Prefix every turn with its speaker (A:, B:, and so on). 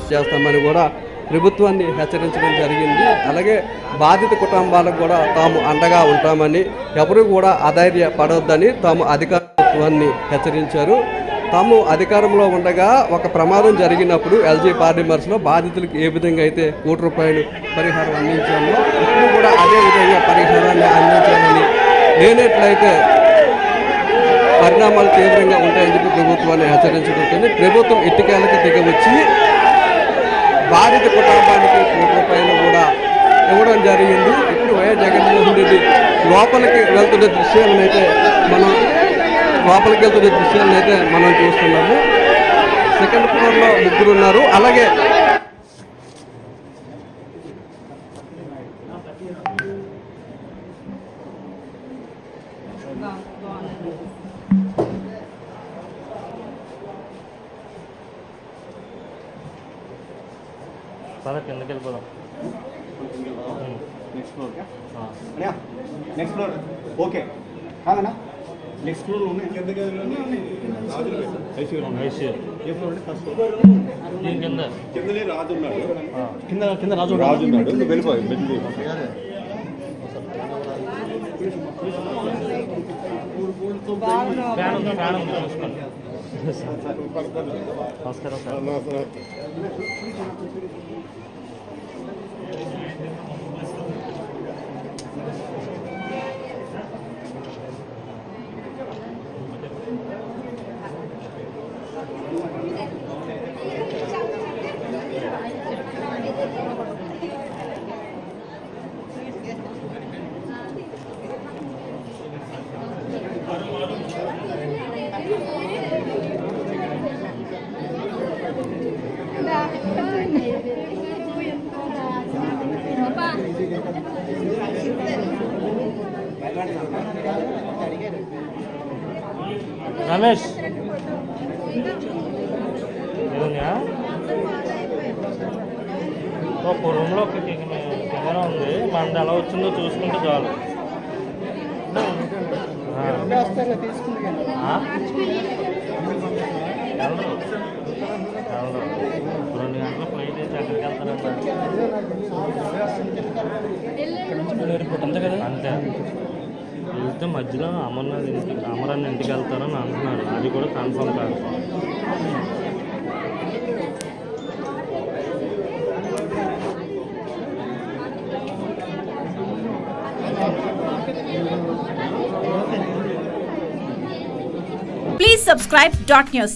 A: Arrest చేస్తామని కూడా ప్రభుత్వాన్ని హెచ్చరించడం జరిగింది. అలాగే బాధిత కుటుంబాలకు కూడా తాము అండగా ఉంటామని, ఎవరు కూడా అధైర్యపడొద్దని తాము అధికారుత్వాన్ని హెచ్చరించారు. తాము అధికారంలో ఉండగా ఒక ప్రమాదం జరిగినప్పుడు ఎల్జీ పాలిమర్స్లో బాధితులకు ఏ విధంగా అయితే ₹1 పరిహారం అందించామో ఇప్పుడు కూడా అదే విధంగా పరిహారాన్ని అందించాలని, లేనట్లయితే పరిణామాలు తీవ్రంగా ఉంటాయని చెప్పి ప్రభుత్వాన్ని హెచ్చరించడంతో ప్రభుత్వం ఇటుకేలకు దిగవచ్చి బాధిత కుటుంబానికి ₹1 కూడా ఇవ్వడం జరిగింది. ఇప్పుడు వైఎస్ జగన్మోహన్ రెడ్డి లోపలికి వెళ్తున్న దృశ్యాలనైతే మనం చూస్తున్నాము. సెకండ్ ఫ్లోర్లో 3 ఉన్నారు. అలాగే
B: కిందకి వెళ్ళిపోదాం.
C: నెక్స్ట్ ఫ్లోర్ ఓకే కాదన్నా. నెక్స్ట్ ఫ్లోర్ ఉన్నాయి. కింద ఏ ఫ్లోర్ అంటే ఫస్ట్ ఫ్లోర్ కిందనే రాజు ఉన్నాడు. కింద రాజు ఉన్నాడు. వెళ్ళిపోయి
B: నమస్కారం సార్. రమేష్ ఒక రూమ్లో ఒక కెమెరా ఉంది. మనది ఎలా వచ్చిందో చూసుకుంటే చాలు. 2 గంటల ఫ్లైట్ వేసి ఎక్కడికి వెళ్తారంట. అంతే వెళ్తే మధ్యలో అమరాన్ని ఇంటికి వెళ్తారని అంటున్నారు. అది కూడా కన్ఫర్మ్ కాదు.
D: Please subscribe .news.